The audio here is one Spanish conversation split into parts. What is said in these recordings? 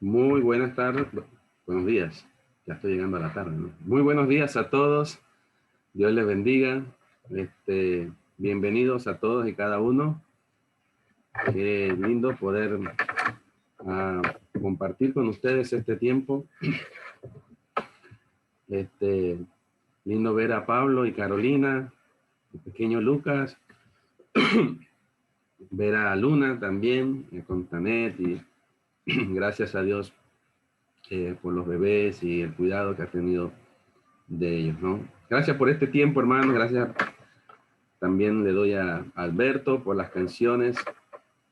Muy buenas tardes, buenos días. Ya estoy llegando a la tarde, ¿no? Muy buenos días a todos. Dios les bendiga. Bienvenidos a todos y cada uno. Qué lindo poder compartir con ustedes este tiempo. Lindo ver a Pablo y Carolina, el pequeño Lucas, ver a Luna también, con Tanet, y gracias a Dios por los bebés y el cuidado que ha tenido de ellos, ¿no? Gracias por este tiempo, hermano. Gracias. También le doy a Alberto por las canciones.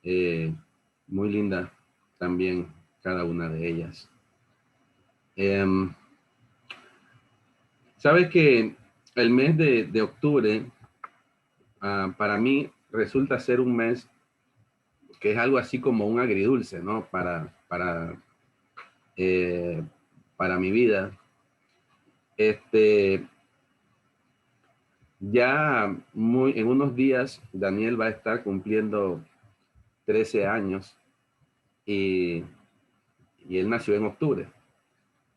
Muy linda también cada una de ellas. Sabes que el mes de octubre para mí resulta ser un mes que es algo así como un agridulce, ¿no? Para mi vida. En unos días Daniel va a estar cumpliendo 13 años y él nació en octubre.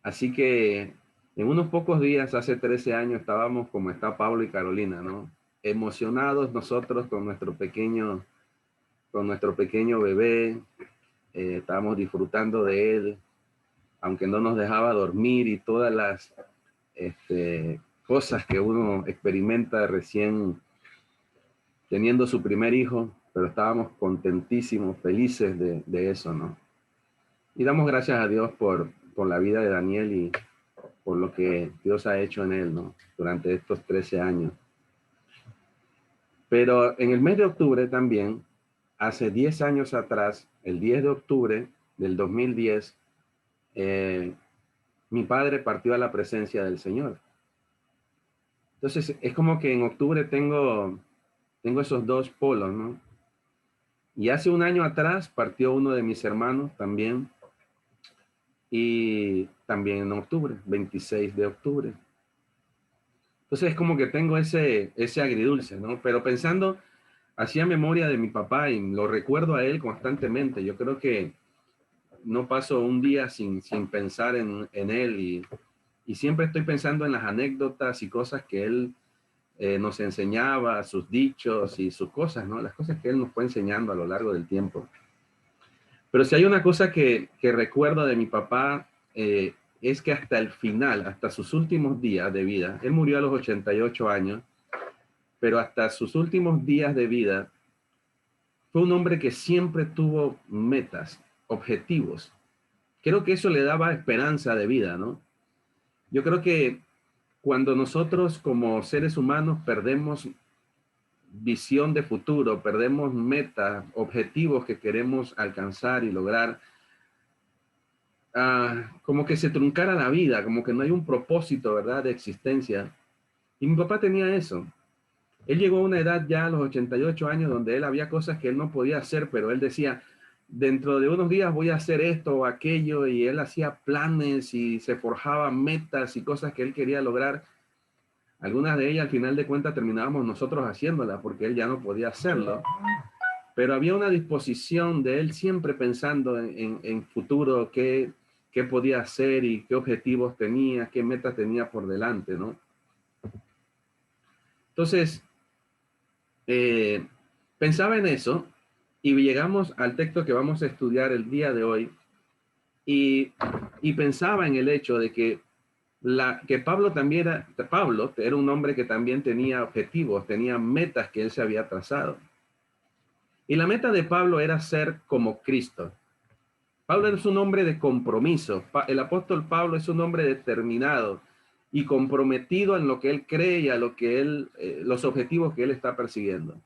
Así que en unos pocos días, hace 13 años, estábamos como está Pablo y Carolina, ¿no? Emocionados nosotros con nuestro pequeño bebé. Estábamos disfrutando de él, aunque no nos dejaba dormir y todas las cosas que uno experimenta recién teniendo su primer hijo, pero estábamos contentísimos, felices de eso, ¿no? Y damos gracias a Dios por la vida de Daniel y por lo que Dios ha hecho en él, ¿no? Durante estos 13 años. Pero en el mes de octubre también, hace 10 años atrás, el 10 de octubre del 2010, mi padre partió a la presencia del Señor. Entonces, es como que en octubre tengo esos dos polos, ¿no? Y hace un año atrás partió uno de mis hermanos también, y también en octubre, 26 de octubre. Entonces es como que tengo ese agridulce, ¿no? Pero pensando, hacía memoria de mi papá y lo recuerdo a él constantemente. Yo creo que no paso un día sin pensar en él y siempre estoy pensando en las anécdotas y cosas que él nos enseñaba, sus dichos y sus cosas, ¿no? Las cosas que él nos fue enseñando a lo largo del tiempo. Pero si hay una cosa que recuerdo de mi papá, es que hasta el final, hasta sus últimos días de vida, él murió a los 88 años, pero hasta sus últimos días de vida, fue un hombre que siempre tuvo metas, objetivos. Creo que eso le daba esperanza de vida, ¿no? Yo creo que cuando nosotros como seres humanos perdemos visión de futuro, perdemos metas, objetivos que queremos alcanzar y lograr, como que se truncara la vida, como que no hay un propósito, ¿verdad?, de existencia. Y mi papá tenía eso. Él llegó a una edad ya a los 88 años donde él había cosas que él no podía hacer, pero él decía, dentro de unos días voy a hacer esto o aquello, y él hacía planes y se forjaba metas y cosas que él quería lograr. Algunas de ellas, al final de cuentas, terminábamos nosotros haciéndolas porque él ya no podía hacerlo. Pero había una disposición de él siempre pensando en futuro, qué podía hacer y qué objetivos tenía, qué metas tenía por delante, ¿no? Entonces, pensaba en eso y llegamos al texto que vamos a estudiar el día de hoy y pensaba en el hecho de que Pablo era un hombre que también tenía objetivos, tenía metas que él se había trazado. Y la meta de Pablo era ser como Cristo. Pablo es un hombre de compromiso. El apóstol Pablo es un hombre determinado y comprometido en lo que él cree y a lo que los objetivos que él está persiguiendo.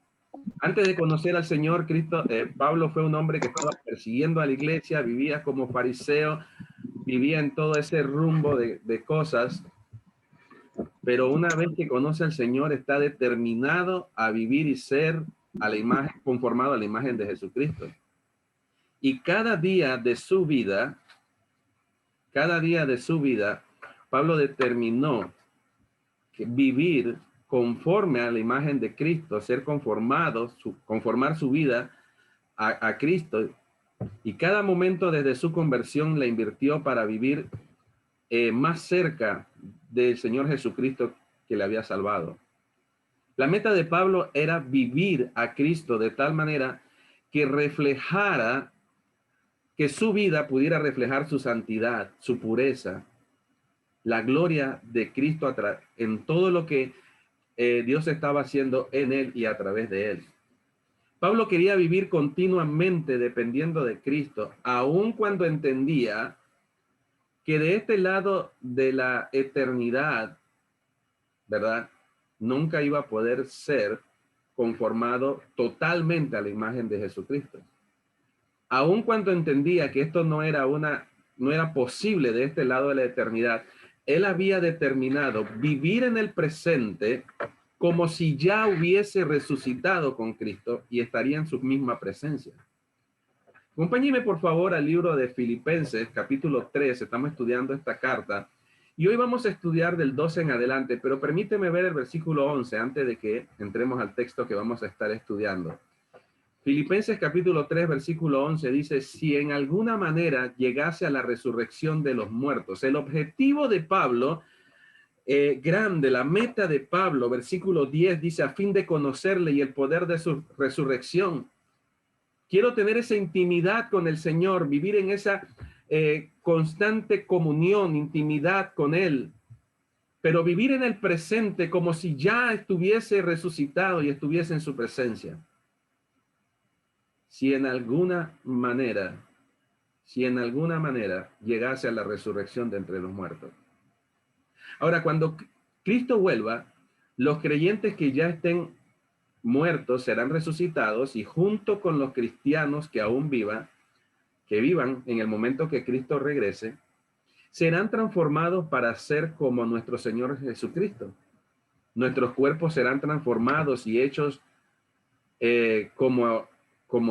Antes de conocer al Señor Cristo, Pablo fue un hombre que estaba persiguiendo a la iglesia, vivía como fariseo, vivía en todo ese rumbo de cosas, pero una vez que conoce al Señor está determinado a vivir y ser conformado a la imagen de Jesucristo. Y cada día de su vida, Pablo determinó que vivir conforme a la imagen de Cristo, ser conformar su vida a Cristo, Y cada momento desde su conversión la invirtió para vivir más cerca del Señor Jesucristo que le había salvado. La meta de Pablo era vivir a Cristo de tal manera que reflejara, que su vida pudiera reflejar su santidad, su pureza, la gloria de Cristo en todo lo que Dios estaba haciendo en él y a través de él. Pablo quería vivir continuamente dependiendo de Cristo, aun cuando entendía que de este lado de la eternidad, ¿verdad? Nunca iba a poder ser conformado totalmente a la imagen de Jesucristo. Aun cuando entendía que esto no era posible de este lado de la eternidad, él había determinado vivir en el presente como si ya hubiese resucitado con Cristo y estaría en su misma presencia. Acompáñeme por favor al libro de Filipenses, capítulo 3. Estamos estudiando esta carta y hoy vamos a estudiar del 12 en adelante, pero permíteme ver el versículo 11 antes de que entremos al texto que vamos a estar estudiando. Filipenses capítulo 3, versículo 11 dice, si en alguna manera llegase a la resurrección de los muertos. El objetivo de Pablo, grande, la meta de Pablo, versículo 10 dice, a fin de conocerle y el poder de su resurrección. Quiero tener esa intimidad con el Señor, vivir en esa constante comunión, intimidad con Él, pero vivir en el presente como si ya estuviese resucitado y estuviese en su presencia. Si en alguna manera llegase a la resurrección de entre los muertos. Ahora, cuando Cristo vuelva, los creyentes que ya estén muertos serán resucitados y junto con los cristianos que aún vivan en el momento que Cristo regrese, serán transformados para ser como nuestro Señor Jesucristo. Nuestros cuerpos serán transformados y hechos como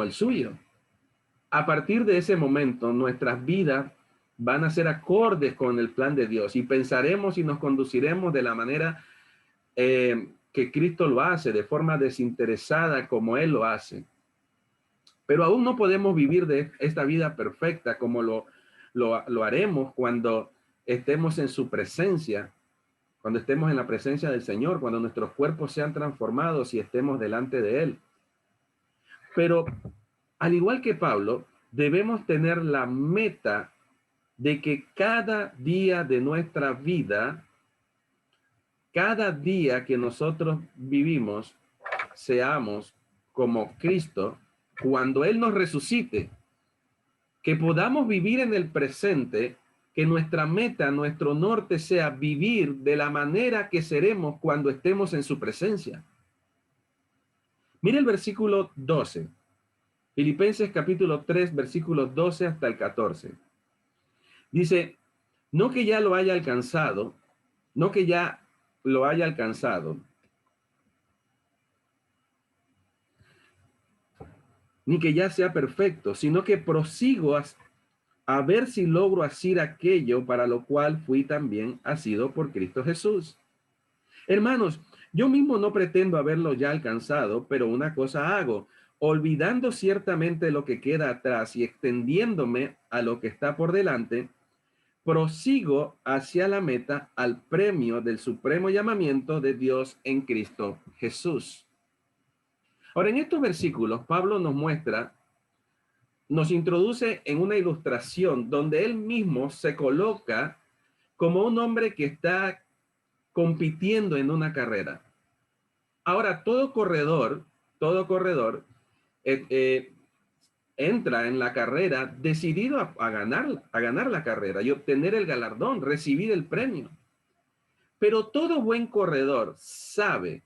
el suyo. A partir de ese momento, nuestras vidas van a ser acordes con el plan de Dios y pensaremos y nos conduciremos de la manera que Cristo lo hace, de forma desinteresada como Él lo hace. Pero aún no podemos vivir de esta vida perfecta como lo haremos cuando estemos en su presencia, cuando estemos en la presencia del Señor, cuando nuestros cuerpos sean transformados y estemos delante de Él. Pero al igual que Pablo, debemos tener la meta de que cada día de nuestra vida, cada día que nosotros vivimos, seamos como Cristo cuando Él nos resucite, que podamos vivir en el presente, que nuestra meta, nuestro norte sea vivir de la manera que seremos cuando estemos en su presencia. Mire el versículo 12. Filipenses capítulo 3, versículos 12 hasta el 14. Dice, no que ya lo haya alcanzado, no que ya lo haya alcanzado, ni que ya sea perfecto, sino que prosigo a ver si logro hacer aquello para lo cual fui también asido por Cristo Jesús. Hermanos, yo mismo no pretendo haberlo ya alcanzado, pero una cosa hago, olvidando ciertamente lo que queda atrás y extendiéndome a lo que está por delante, prosigo hacia la meta, al premio del supremo llamamiento de Dios en Cristo Jesús. Ahora, en estos versículos, Pablo nos introduce en una ilustración donde él mismo se coloca como un hombre que está compitiendo en una carrera. Ahora, todo corredor entra en la carrera decidido a ganar la carrera y obtener el galardón, recibir el premio. Pero todo buen corredor sabe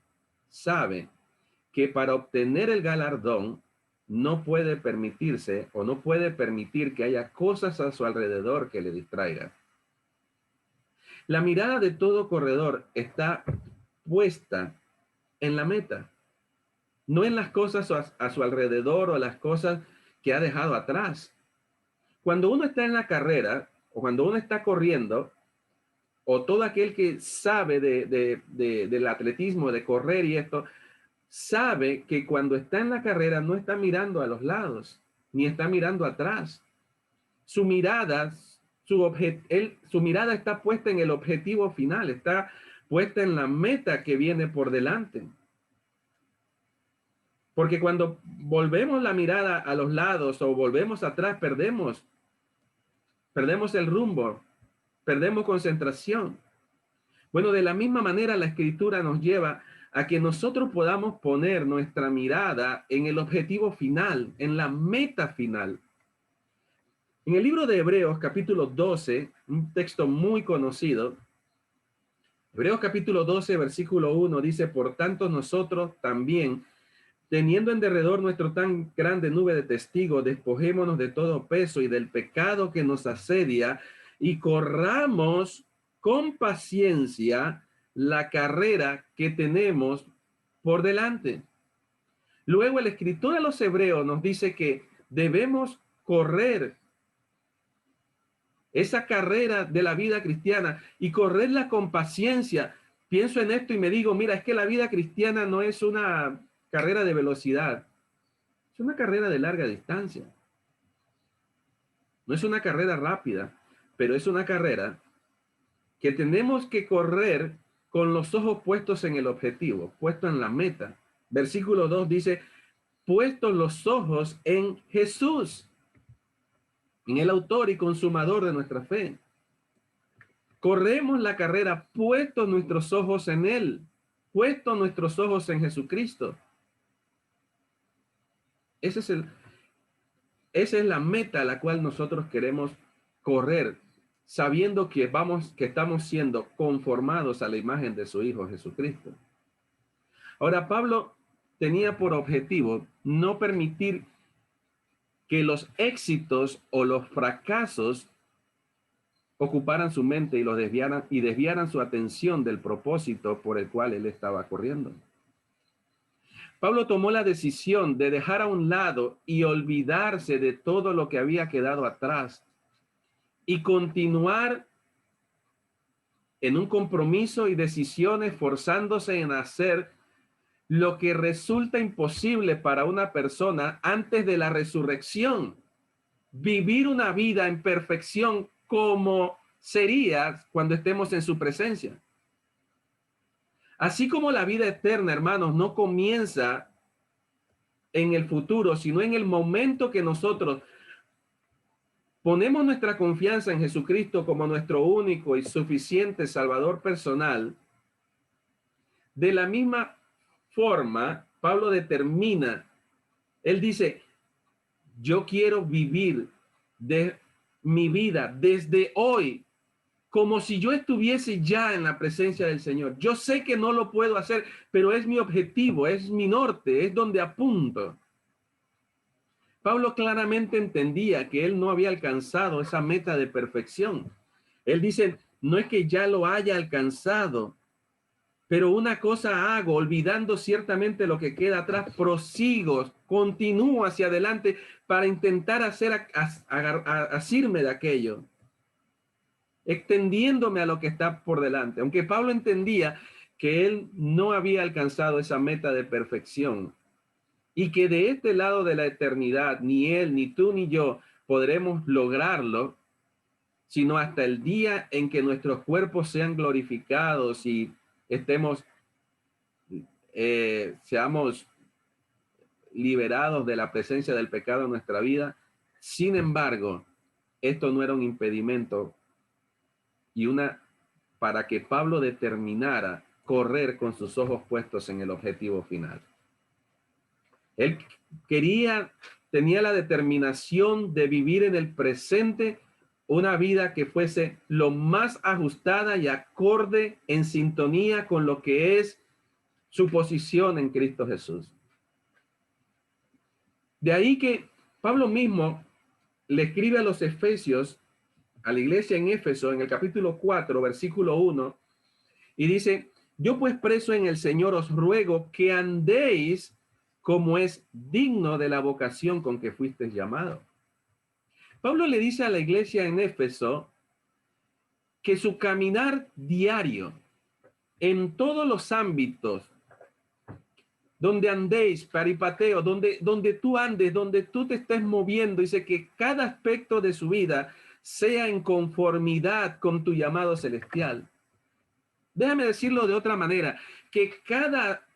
que para obtener el galardón no puede permitirse o no puede permitir que haya cosas a su alrededor que le distraigan. La mirada de todo corredor está puesta en la meta, no en las cosas a su alrededor o las cosas que ha dejado atrás. Cuando uno está en la carrera o cuando uno está corriendo, o todo aquel que sabe del atletismo, de correr y esto, sabe que cuando está en la carrera no está mirando a los lados, ni está mirando atrás. Su mirada, su mirada está puesta en el objetivo final, está puesta en la meta que viene por delante. Porque cuando volvemos la mirada a los lados o volvemos atrás, perdemos el rumbo, perdemos concentración. Bueno, de la misma manera la Escritura nos lleva a que nosotros podamos poner nuestra mirada en el objetivo final, en la meta final. En el libro de Hebreos, capítulo 12, un texto muy conocido, Hebreos capítulo 12, versículo 1, dice: por tanto nosotros también, teniendo en derredor nuestro tan grande nube de testigos, despojémonos de todo peso y del pecado que nos asedia, y corramos con paciencia la carrera que tenemos por delante. Luego el escritor a los Hebreos nos dice que debemos correr esa carrera de la vida cristiana y correrla con paciencia. Pienso en esto y me digo, mira, es que la vida cristiana no es una carrera de velocidad, es una carrera de larga distancia. No es una carrera rápida, pero es una carrera que tenemos que correr con los ojos puestos en el objetivo, puesto en la meta. Versículo 2 dice: puestos los ojos en Jesús, en el autor y consumador de nuestra fe. Corremos la carrera puestos nuestros ojos en Él, puestos nuestros ojos en Jesucristo. Esa es la meta a la cual nosotros queremos correr, sabiendo que estamos siendo conformados a la imagen de su Hijo Jesucristo. Ahora, Pablo tenía por objetivo no permitir que los éxitos o los fracasos ocuparan su mente y desviaran su atención del propósito por el cual él estaba corriendo. Pablo tomó la decisión de dejar a un lado y olvidarse de todo lo que había quedado atrás y continuar en un compromiso y decisión, esforzándose en hacer lo que resulta imposible para una persona antes de la resurrección: vivir una vida en perfección como sería cuando estemos en su presencia. Así como la vida eterna, hermanos, no comienza en el futuro, sino en el momento que nosotros ponemos nuestra confianza en Jesucristo como nuestro único y suficiente Salvador personal. De la misma forma, Pablo determina, él dice: yo quiero vivir de mi vida desde hoy como si yo estuviese ya en la presencia del Señor. Yo sé que no lo puedo hacer, pero es mi objetivo, es mi norte, es donde apunto. Pablo claramente entendía que él no había alcanzado esa meta de perfección. Él dice: no es que ya lo haya alcanzado, pero una cosa hago, olvidando ciertamente lo que queda atrás, prosigo, continúo hacia adelante para intentar asirme de aquello, extendiéndome a lo que está por delante. Aunque Pablo entendía que él no había alcanzado esa meta de perfección y que de este lado de la eternidad ni él, ni tú, ni yo podremos lograrlo, sino hasta el día en que nuestros cuerpos sean glorificados y seamos liberados de la presencia del pecado en nuestra vida. Sin embargo, esto no era un impedimento para que Pablo determinara correr con sus ojos puestos en el objetivo final. Él tenía la determinación de vivir en el presente una vida que fuese lo más ajustada y acorde, en sintonía con lo que es su posición en Cristo Jesús. De ahí que Pablo mismo le escribe a los Efesios, a la iglesia en Éfeso, en el capítulo 4, versículo 1, y dice: yo pues, preso en el Señor, os ruego que andéis como es digno de la vocación con que fuisteis llamado. Pablo le dice a la iglesia en Éfeso que su caminar diario en todos los ámbitos donde andéis, paripateo, donde tú andes, donde tú te estés moviendo, dice que cada aspecto de su vida sea en conformidad con tu llamado celestial. Déjame decirlo de otra manera, que cada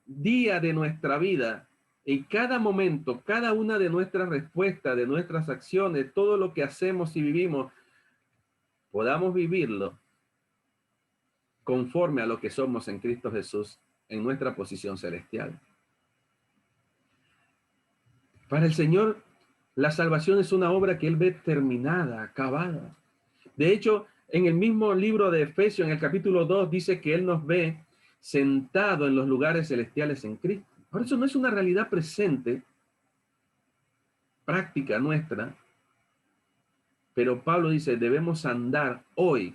día de nuestra vida, en cada momento, cada una de nuestras respuestas, de nuestras acciones, todo lo que hacemos y vivimos, podamos vivirlo conforme a lo que somos en Cristo Jesús, en nuestra posición celestial. Para el Señor, la salvación es una obra que Él ve terminada, acabada. De hecho, en el mismo libro de Efesios, en el capítulo 2, dice que Él nos ve sentado en los lugares celestiales en Cristo. Por eso no es una realidad presente, práctica nuestra, pero Pablo dice, debemos andar hoy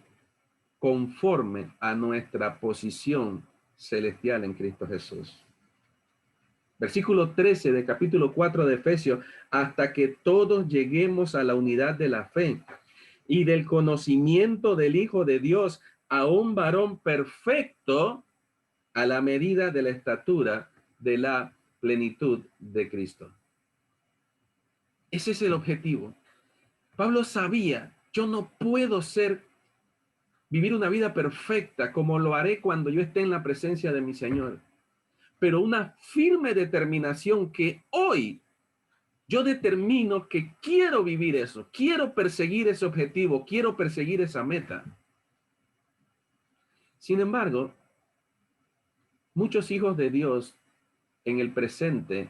conforme a nuestra posición celestial en Cristo Jesús. Versículo 13 de capítulo 4 de Efesios, hasta que todos lleguemos a la unidad de la fe y del conocimiento del Hijo de Dios, a un varón perfecto a la medida de la estatura de la plenitud de Cristo. Ese es el objetivo. Pablo sabía, yo no puedo vivir una vida perfecta como lo haré cuando yo esté en la presencia de mi Señor. Pero una firme determinación que hoy yo determino que quiero vivir eso, quiero perseguir ese objetivo, quiero perseguir esa meta. Sin embargo, muchos hijos de Dios en el presente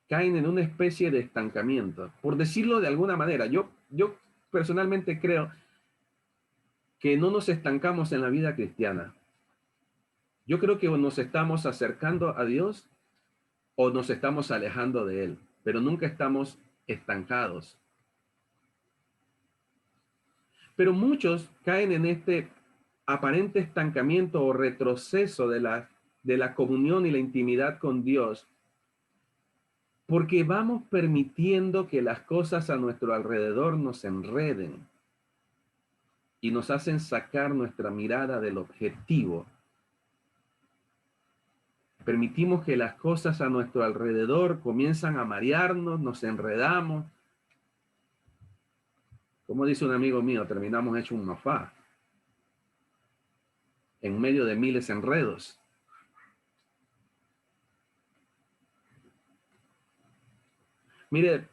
caen en una especie de estancamiento, por decirlo de alguna manera. Yo personalmente creo que no nos estancamos en la vida cristiana. Yo creo que nos estamos acercando a Dios o nos estamos alejando de Él, pero nunca estamos estancados. Pero muchos caen en este aparente estancamiento o retroceso de la comunión y la intimidad con Dios, porque vamos permitiendo que las cosas a nuestro alrededor nos enreden y nos hacen sacar nuestra mirada del objetivo. Permitimos que las cosas a nuestro alrededor comienzan a marearnos, nos enredamos. Como dice un amigo mío, terminamos hecho un mafá en medio de miles de enredos. Mire,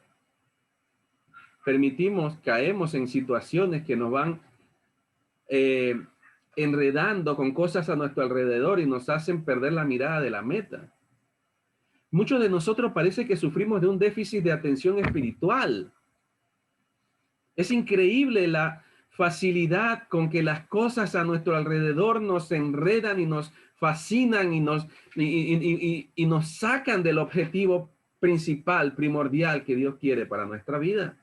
caemos en situaciones que nos van enredando con cosas a nuestro alrededor y nos hacen perder la mirada de la meta. Muchos de nosotros parece que sufrimos de un déficit de atención espiritual. Es increíble la facilidad con que las cosas a nuestro alrededor nos enredan y nos fascinan y nos sacan del objetivo principal, primordial que Dios quiere para nuestra vida.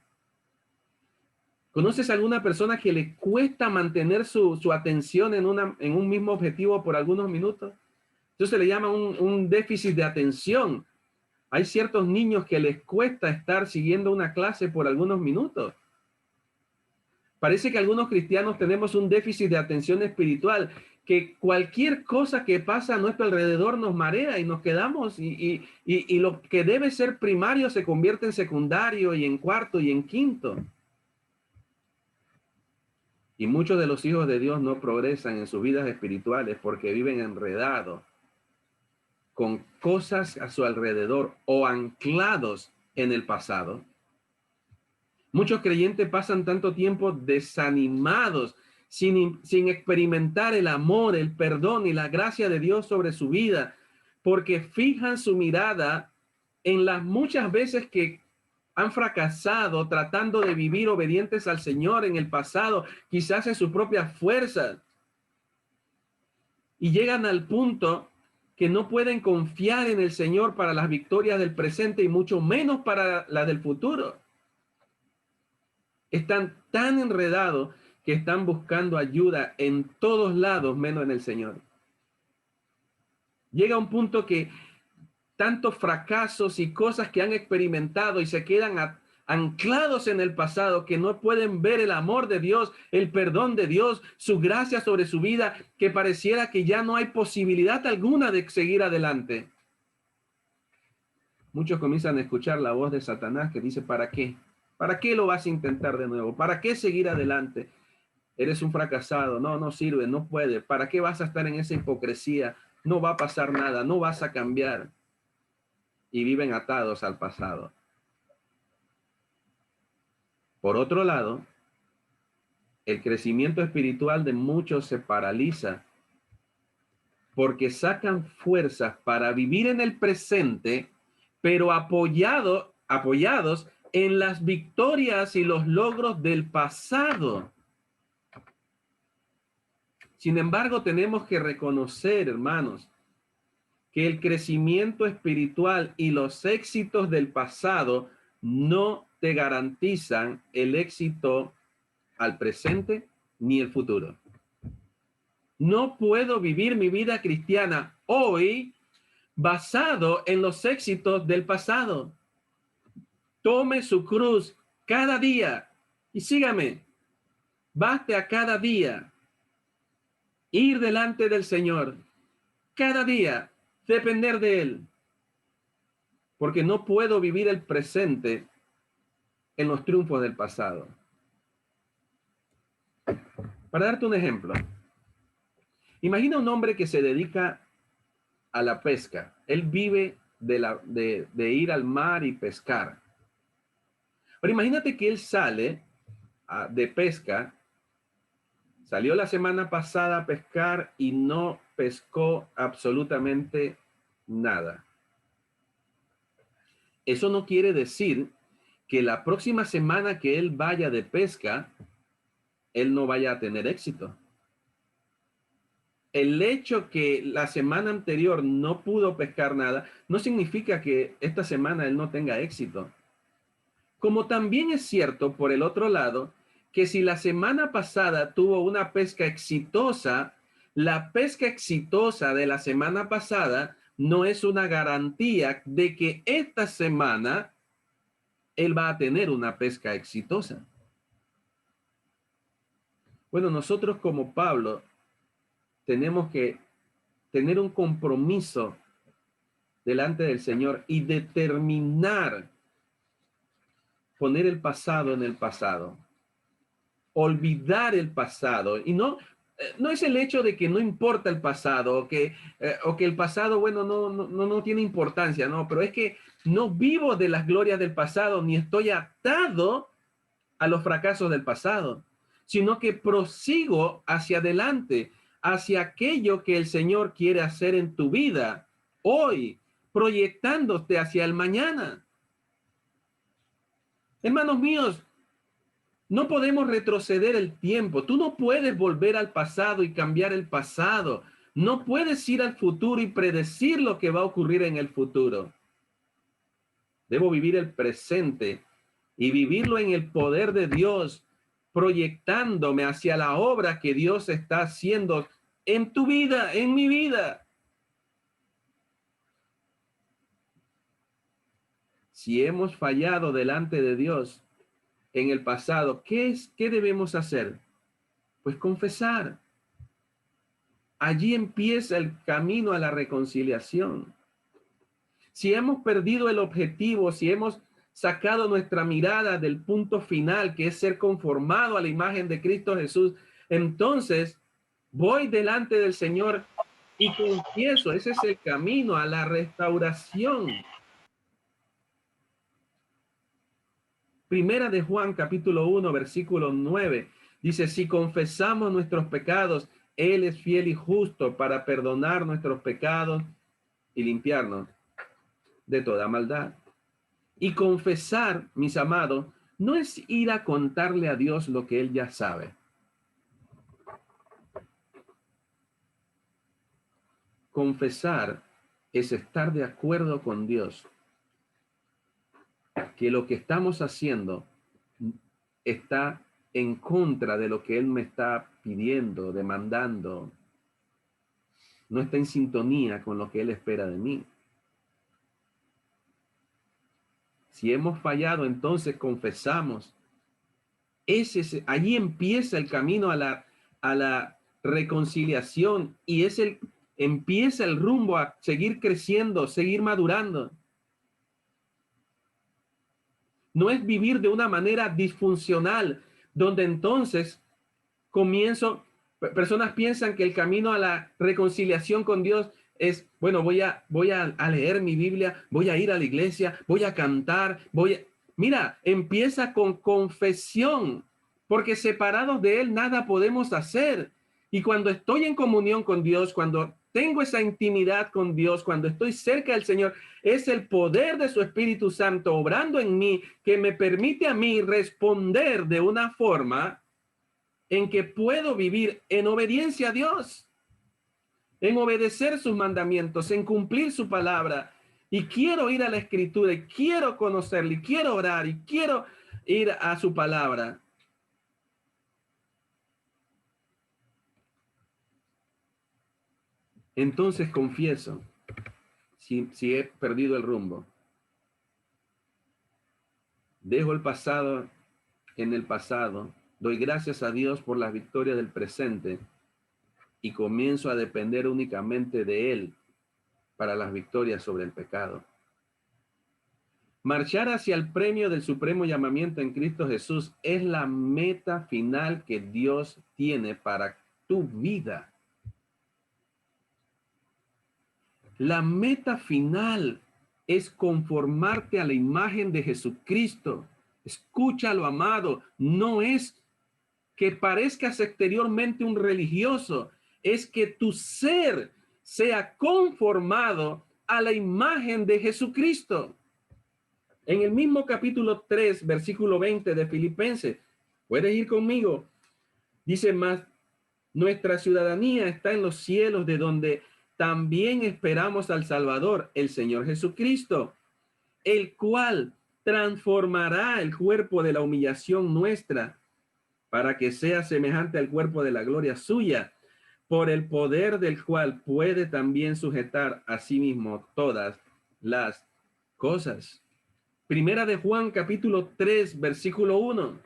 ¿Conoces a alguna persona que le cuesta mantener su atención en un mismo objetivo por algunos minutos? Eso se le llama un déficit de atención. Hay ciertos niños que les cuesta estar siguiendo una clase por algunos minutos. Parece que algunos cristianos tenemos un déficit de atención espiritual, que cualquier cosa que pasa a nuestro alrededor nos marea y nos quedamos y lo que debe ser primario se convierte en secundario y en cuarto y en quinto. Y muchos de los hijos de Dios no progresan en sus vidas espirituales porque viven enredados con cosas a su alrededor o anclados en el pasado. Muchos creyentes pasan tanto tiempo desanimados, sin experimentar el amor, el perdón y la gracia de Dios sobre su vida, porque fijan su mirada en las muchas veces que han fracasado tratando de vivir obedientes al Señor en el pasado, quizás en sus propias fuerzas. Y llegan al punto que no pueden confiar en el Señor para las victorias del presente y mucho menos para las del futuro. Están tan enredados que están buscando ayuda en todos lados, menos en el Señor. Llega un punto que tantos fracasos y cosas que han experimentado y se quedan anclados en el pasado, que no pueden ver el amor de Dios, el perdón de Dios, su gracia sobre su vida, que pareciera que ya no hay posibilidad alguna de seguir adelante. muchos comienzan a escuchar la voz de Satanás que dice, ¿para qué? ¿Para qué lo vas a intentar de nuevo? ¿Para qué seguir adelante? Eres un fracasado, no sirve, no puede. ¿Para qué vas a estar en esa hipocresía? No va a pasar nada, no vas a cambiar. Y viven atados al pasado. Por otro lado, el crecimiento espiritual de muchos se paraliza porque sacan fuerzas para vivir en el presente, pero apoyados en las victorias y los logros del pasado. Sin embargo, tenemos que reconocer, hermanos, que el crecimiento espiritual y los éxitos del pasado no te garantizan el éxito al presente ni el futuro. No puedo vivir mi vida cristiana hoy basado en los éxitos del pasado. Tome su cruz cada día y sígame. Baste a cada día ir delante del Señor. Cada día depender de Él. Porque no puedo vivir el presente en los triunfos del pasado. Para darte un ejemplo, imagina un hombre que se dedica a la pesca. Él vive de ir al mar y pescar. Pero imagínate que él sale de pesca, salió la semana pasada a pescar y no pescó absolutamente nada. Eso no quiere decir que la próxima semana que él vaya de pesca, él no vaya a tener éxito. El hecho que la semana anterior no pudo pescar nada, no significa que esta semana él no tenga éxito. Como también es cierto, por el otro lado, que si la semana pasada tuvo una pesca exitosa, la pesca exitosa de la semana pasada no es una garantía de que esta semana él va a tener una pesca exitosa. Bueno, nosotros como Pablo tenemos que tener un compromiso delante del Señor y determinar poner el pasado en el pasado, olvidar el pasado. Y no es el hecho de que no importa el pasado o que el pasado, bueno, no tiene importancia, no, pero es que no vivo de las glorias del pasado ni estoy atado a los fracasos del pasado, sino que prosigo hacia adelante, hacia aquello que el Señor quiere hacer en tu vida hoy, proyectándote hacia el mañana. Hermanos míos, no podemos retroceder el tiempo. Tú no puedes volver al pasado y cambiar el pasado. No puedes ir al futuro y predecir lo que va a ocurrir en el futuro. Debo vivir el presente y vivirlo en el poder de Dios, proyectándome hacia la obra que Dios está haciendo en tu vida, en mi vida. Si hemos fallado delante de Dios en el pasado, ¿qué debemos hacer? Pues confesar. Allí empieza el camino a la reconciliación. Si hemos perdido el objetivo, si hemos sacado nuestra mirada del punto final, que es ser conformado a la imagen de Cristo Jesús, entonces voy delante del Señor y confieso. Ese es el camino a la restauración. Primera de Juan, capítulo 1, versículo 9, dice, si confesamos nuestros pecados, Él es fiel y justo para perdonar nuestros pecados y limpiarnos de toda maldad. Y confesar, mis amados, no es ir a contarle a Dios lo que Él ya sabe. Confesar es estar de acuerdo con Dios que lo que estamos haciendo está en contra de lo que Él me está pidiendo, demandando. No está en sintonía con lo que Él espera de mí. Si hemos fallado, entonces confesamos. Allí empieza el camino a la reconciliación y empieza el rumbo a seguir creciendo, seguir madurando. no es vivir de una manera disfuncional, donde entonces personas piensan que el camino a la reconciliación con Dios es, bueno, voy a leer mi Biblia, voy a ir a la iglesia, voy a cantar, Mira, empieza con confesión, porque separados de Él nada podemos hacer. Y cuando estoy en comunión con Dios, cuando tengo esa intimidad con Dios, cuando estoy cerca del Señor, es el poder de su Espíritu Santo obrando en mí que me permite a mí responder de una forma en que puedo vivir en obediencia a Dios, en obedecer sus mandamientos, en cumplir su palabra. Y quiero ir a la Escritura, y quiero conocerle, y quiero orar, y quiero ir a su palabra. Entonces confieso si he perdido el rumbo. Dejo el pasado en el pasado. Doy gracias a Dios por las victorias del presente y comienzo a depender únicamente de Él para las victorias sobre el pecado. Marchar hacia el premio del supremo llamamiento en Cristo Jesús es la meta final que Dios tiene para tu vida. La meta final es conformarte a la imagen de Jesucristo. Escúchalo, amado, no es que parezcas exteriormente un religioso, es que tu ser sea conformado a la imagen de Jesucristo. En el mismo capítulo 3, versículo 20 de Filipenses, puedes ir conmigo, dice más, nuestra ciudadanía está en los cielos, de donde también esperamos al Salvador, el Señor Jesucristo, el cual transformará el cuerpo de la humillación nuestra para que sea semejante al cuerpo de la gloria suya, por el poder del cual puede también sujetar a sí mismo todas las cosas. Primera de Juan, capítulo 3, versículo 1.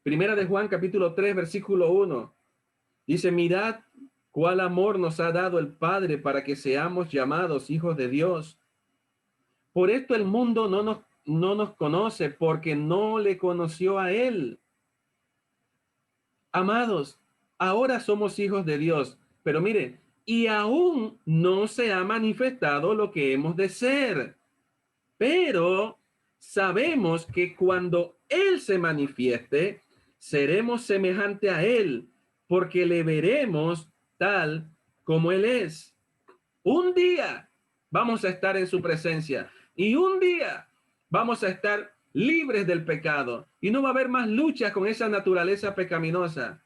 Primera de Juan, capítulo 3, versículo 1. Dice, mirad cuál amor nos ha dado el Padre para que seamos llamados hijos de Dios. Por esto el mundo no nos conoce, porque no le conoció a Él. Amados, ahora somos hijos de Dios, pero mire, y aún no se ha manifestado lo que hemos de ser, pero sabemos que cuando Él se manifieste, seremos semejante a Él, porque le veremos tal como Él es. Un día vamos a estar en su presencia y un día vamos a estar libres del pecado y no va a haber más luchas con esa naturaleza pecaminosa.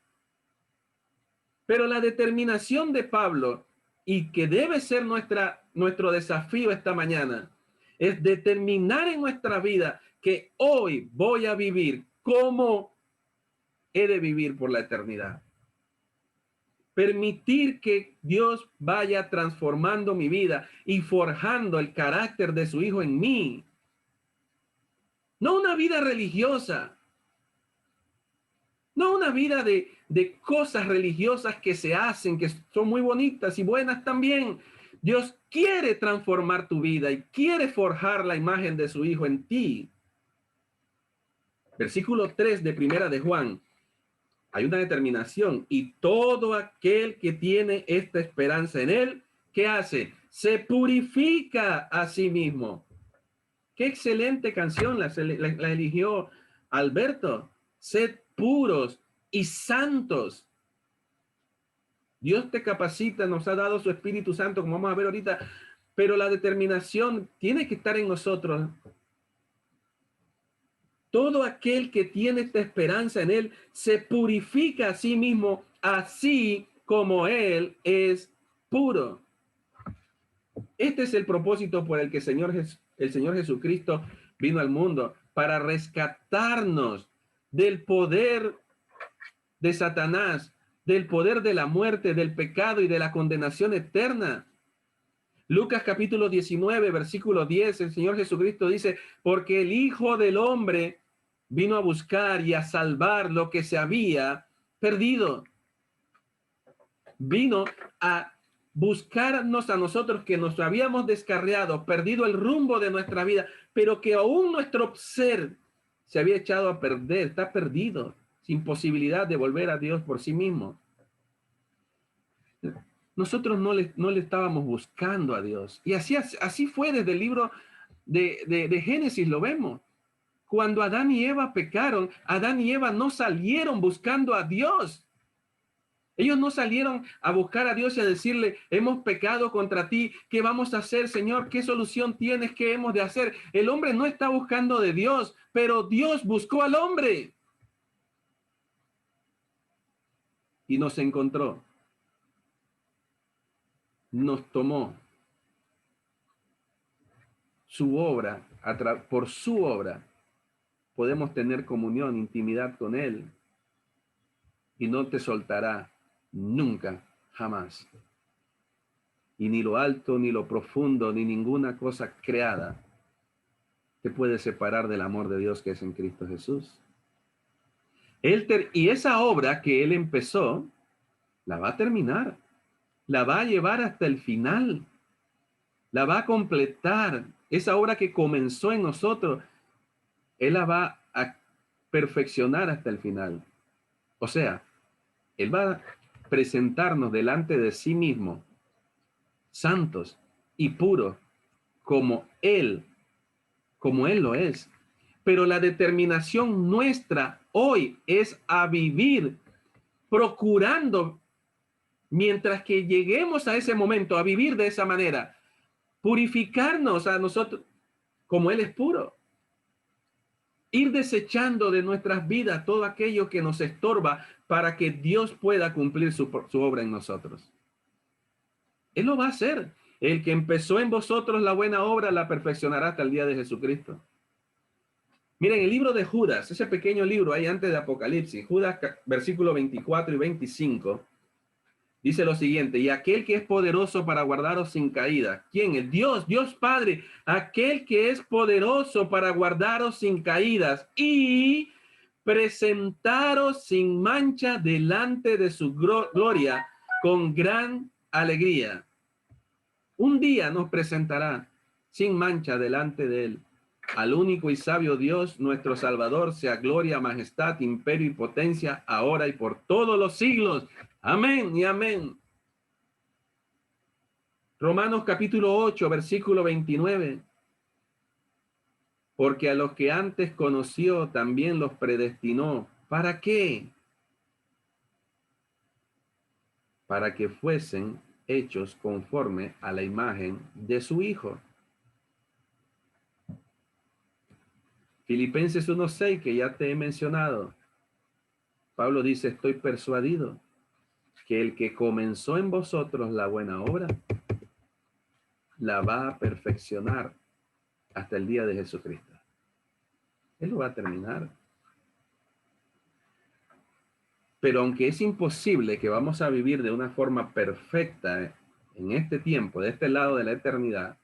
Pero la determinación de Pablo, y que debe ser nuestro desafío esta mañana, es determinar en nuestra vida que hoy voy a vivir como he de vivir por la eternidad. Permitir que Dios vaya transformando mi vida y forjando el carácter de su Hijo en mí. No una vida religiosa, no una vida de cosas religiosas que se hacen, que son muy bonitas y buenas también. Dios quiere transformar tu vida y quiere forjar la imagen de su Hijo en ti. Versículo 3 de Primera de Juan. Hay una determinación, y todo aquel que tiene esta esperanza en Él, ¿qué hace? Se purifica a sí mismo. Qué excelente canción la eligió Alberto. Sed puros y santos. Dios te capacita, nos ha dado su Espíritu Santo, como vamos a ver ahorita, pero la determinación tiene que estar en nosotros. Todo aquel que tiene esta esperanza en Él se purifica a sí mismo, así como Él es puro. Este es el propósito por el que el Señor Jesucristo vino al mundo, para rescatarnos del poder de Satanás, del poder de la muerte, del pecado y de la condenación eterna. Lucas capítulo 19, versículo 10, el Señor Jesucristo dice, porque el Hijo del Hombre vino a buscar y a salvar lo que se había perdido. Vino a buscarnos a nosotros que nos habíamos descarriado, perdido el rumbo de nuestra vida, pero que aún nuestro ser se había echado a perder, está perdido, sin posibilidad de volver a Dios por sí mismo. Nosotros no le estábamos buscando a Dios. Y así fue desde el libro de Génesis, lo vemos. Cuando Adán y Eva pecaron, Adán y Eva no salieron buscando a Dios. Ellos no salieron a buscar a Dios y a decirle, hemos pecado contra ti, ¿qué vamos a hacer, Señor? ¿Qué solución tienes? ¿Qué hemos de hacer? El hombre no está buscando de Dios, pero Dios buscó al hombre y nos encontró, nos tomó su obra, por su obra podemos tener comunión, intimidad con Él y no te soltará nunca, jamás. Y ni lo alto, ni lo profundo, ni ninguna cosa creada te puede separar del amor de Dios que es en Cristo Jesús. Y esa obra que Él empezó, la va a terminar, la va a llevar hasta el final, la va a completar. Esa obra que comenzó en nosotros, Él la va a perfeccionar hasta el final. O sea, Él va a presentarnos delante de sí mismo, santos y puros, como Él lo es. Pero la determinación nuestra hoy es a vivir procurando, mientras que lleguemos a ese momento, a vivir de esa manera, purificarnos a nosotros como Él es puro. Ir desechando de nuestras vidas todo aquello que nos estorba para que Dios pueda cumplir su obra en nosotros. Él lo va a hacer. El que empezó en vosotros la buena obra la perfeccionará hasta el día de Jesucristo. Miren, el libro de Judas, ese pequeño libro ahí antes de Apocalipsis, Judas versículo 24 y 25, dice lo siguiente: y aquel que es poderoso para guardaros sin caída. ¿Quién es? Dios, Dios Padre, aquel que es poderoso para guardaros sin caídas y presentaros sin mancha delante de su gloria con gran alegría. Un día nos presentará sin mancha delante de Él. Al único y sabio Dios, nuestro Salvador, sea gloria, majestad, imperio y potencia, ahora y por todos los siglos. Amén y amén. Romanos capítulo 8, versículo 29. Porque a los que antes conoció, también los predestinó. ¿Para qué? Para que fuesen hechos conforme a la imagen de su Hijo. Filipenses 1:6, que ya te he mencionado. Pablo dice, estoy persuadido que el que comenzó en vosotros la buena obra, la va a perfeccionar hasta el día de Jesucristo. Él lo va a terminar. Pero aunque es imposible que vamos a vivir de una forma perfecta en este tiempo, de este lado de la eternidad,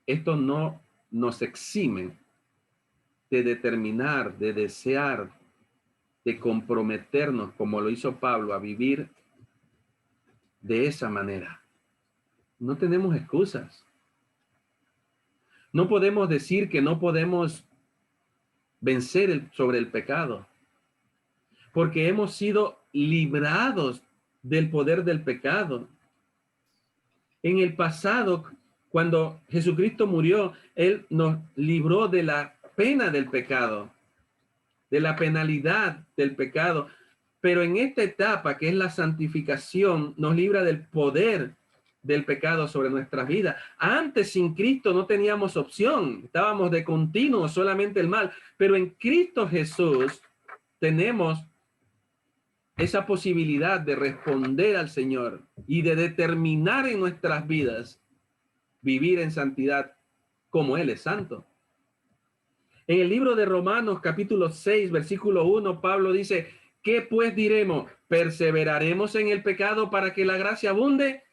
esto no nos exime de determinar, de desear, de comprometernos, como lo hizo Pablo, a vivir de esa manera. No tenemos excusas. No podemos decir que no podemos vencer sobre el pecado, porque hemos sido librados del poder del pecado. En el pasado, cuando Jesucristo murió, Él nos libró de la pena del pecado, de la penalidad del pecado. Pero en esta etapa, que es la santificación, nos libra del poder del pecado sobre nuestras vidas. Antes, sin Cristo, no teníamos opción. Estábamos de continuo, solamente el mal. Pero en Cristo Jesús tenemos esa posibilidad de responder al Señor y de determinar en nuestras vidas vivir en santidad como Él es santo. En el libro de Romanos, capítulo 6, versículo 1, Pablo dice, ¿qué pues diremos? ¿Perseveraremos en el pecado para que la gracia abunde?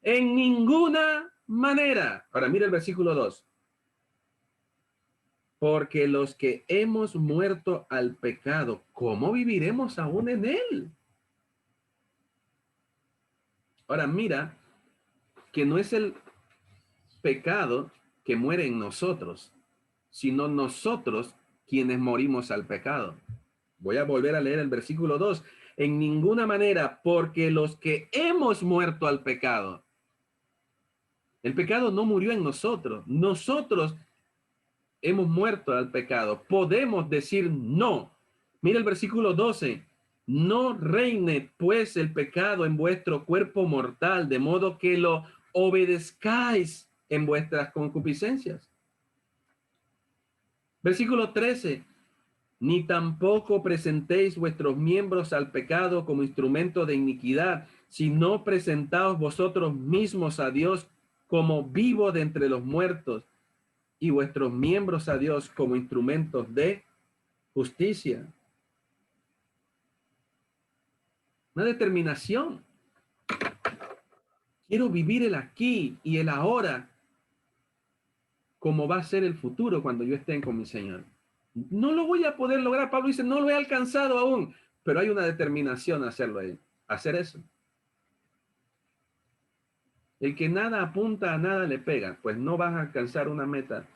En ninguna manera. Ahora mira el versículo 2. Porque los que hemos muerto al pecado, ¿cómo viviremos aún en él? Ahora mira que no es el pecado que muere en nosotros, sino nosotros quienes morimos al pecado. Voy a volver a leer el versículo 2. En ninguna manera, porque los que hemos muerto al pecado, el pecado no murió en nosotros. Nosotros hemos muerto al pecado. Podemos decir no. Mira el versículo 12. No reine pues el pecado en vuestro cuerpo mortal, de modo que lo obedezcáis en vuestras concupiscencias. Versículo 13. Ni tampoco presentéis vuestros miembros al pecado como instrumento de iniquidad, sino presentaos vosotros mismos a Dios como vivo de entre los muertos y vuestros miembros a Dios como instrumentos de justicia. Una determinación. Quiero vivir el aquí y el ahora, como va a ser el futuro cuando yo esté con mi Señor. No lo voy a poder lograr. Pablo dice, no lo he alcanzado aún, pero hay una determinación a hacerlo ahí, hacer eso. El que nada apunta a nada le pega, pues no vas a alcanzar una meta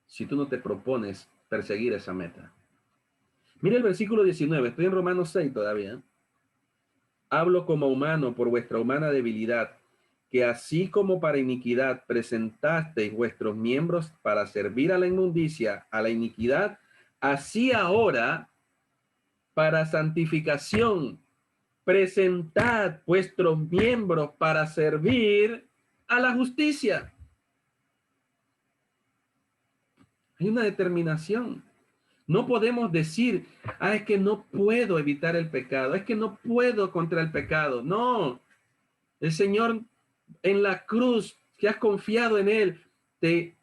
si tú no te propones perseguir esa meta. Mira el versículo 19, estoy en Romanos 6 todavía. Hablo como humano por vuestra humana debilidad, que así como para iniquidad presentasteis vuestros miembros para servir a la inmundicia, a la iniquidad, así ahora para santificación presentad vuestros miembros para servir a la justicia. Hay una determinación. No podemos decir, es que no puedo evitar el pecado, es que no puedo contra el pecado. No, el Señor en la cruz, que has confiado en Él, te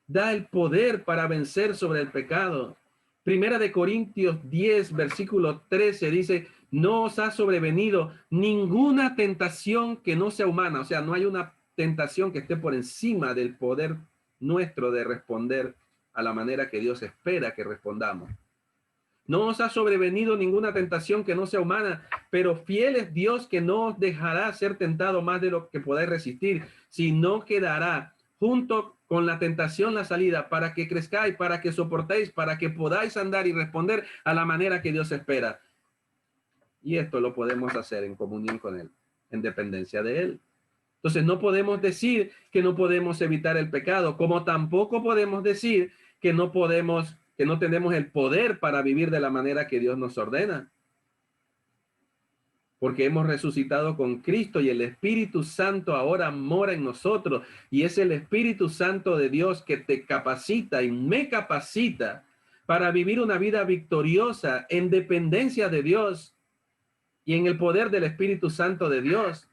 da el poder para vencer sobre el pecado. Primera de Corintios 10, versículo 13 dice, no os ha sobrevenido ninguna tentación que no sea humana. O sea, no hay una tentación que esté por encima del poder nuestro de responder a la manera que Dios espera que respondamos. No os ha sobrevenido ninguna tentación que no sea humana, pero fiel es Dios que no os dejará ser tentado más de lo que podáis resistir, sino que dará junto con la tentación la salida para que crezcáis, para que soportéis, para que podáis andar y responder a la manera que Dios espera. Y esto lo podemos hacer en comunión con Él, en dependencia de Él. Entonces no podemos decir que no podemos evitar el pecado, como tampoco podemos decir que no podemos, que no tenemos el poder para vivir de la manera que Dios nos ordena. Porque hemos resucitado con Cristo y el Espíritu Santo ahora mora en nosotros. Y es el Espíritu Santo de Dios que te capacita y me capacita para vivir una vida victoriosa en dependencia de Dios y en el poder del Espíritu Santo de Dios.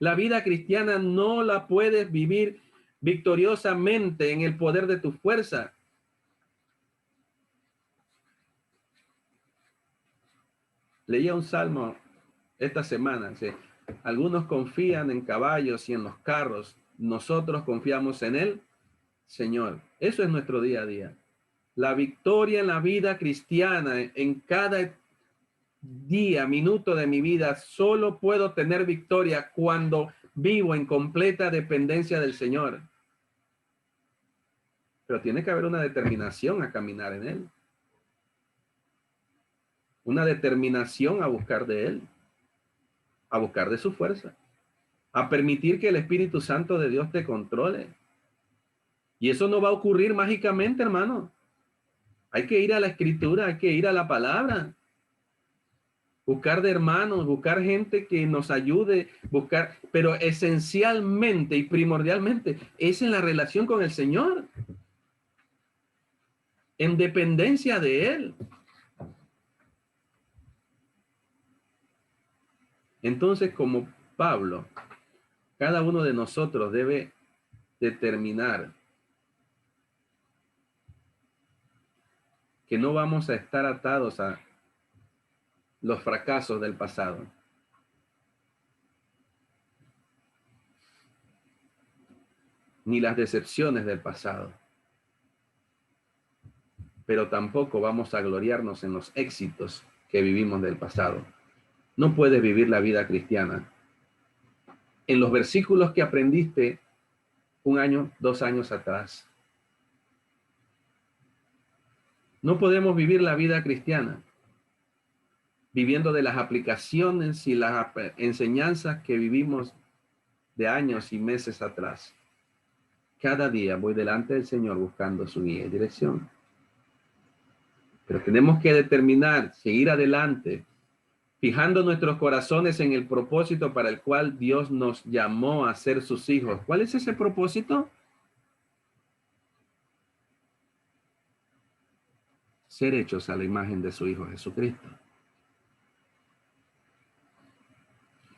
La vida cristiana no la puedes vivir victoriosamente en el poder de tu fuerza. Leía un salmo esta semana. Dice, algunos confían en caballos y en los carros. Nosotros confiamos en el Señor. Eso es nuestro día a día. La victoria en la vida cristiana, en cada día, minuto de mi vida, solo puedo tener victoria cuando vivo en completa dependencia del Señor. Pero tiene que haber una determinación a caminar en Él. Una determinación a buscar de Él, a buscar de su fuerza, a permitir que el Espíritu Santo de Dios te controle. Y eso no va a ocurrir mágicamente, hermano. Hay que ir a la Escritura, hay que ir a la palabra. Buscar de hermanos, buscar gente que nos ayude, buscar, pero esencialmente y primordialmente es en la relación con el Señor, en dependencia de Él. Entonces, como Pablo, cada uno de nosotros debe determinar que no vamos a estar atados a los fracasos del pasado. Ni las decepciones del pasado. Pero tampoco vamos a gloriarnos en los éxitos que vivimos del pasado. No puedes vivir la vida cristiana en los versículos que aprendiste un año, 2 años atrás. No podemos vivir la vida cristiana viviendo de las aplicaciones y las enseñanzas que vivimos de años y meses atrás. Cada día voy delante del Señor buscando su guía y dirección. Pero tenemos que determinar, seguir adelante, fijando nuestros corazones en el propósito para el cual Dios nos llamó a ser sus hijos. ¿Cuál es ese propósito? Ser hechos a la imagen de su Hijo Jesucristo.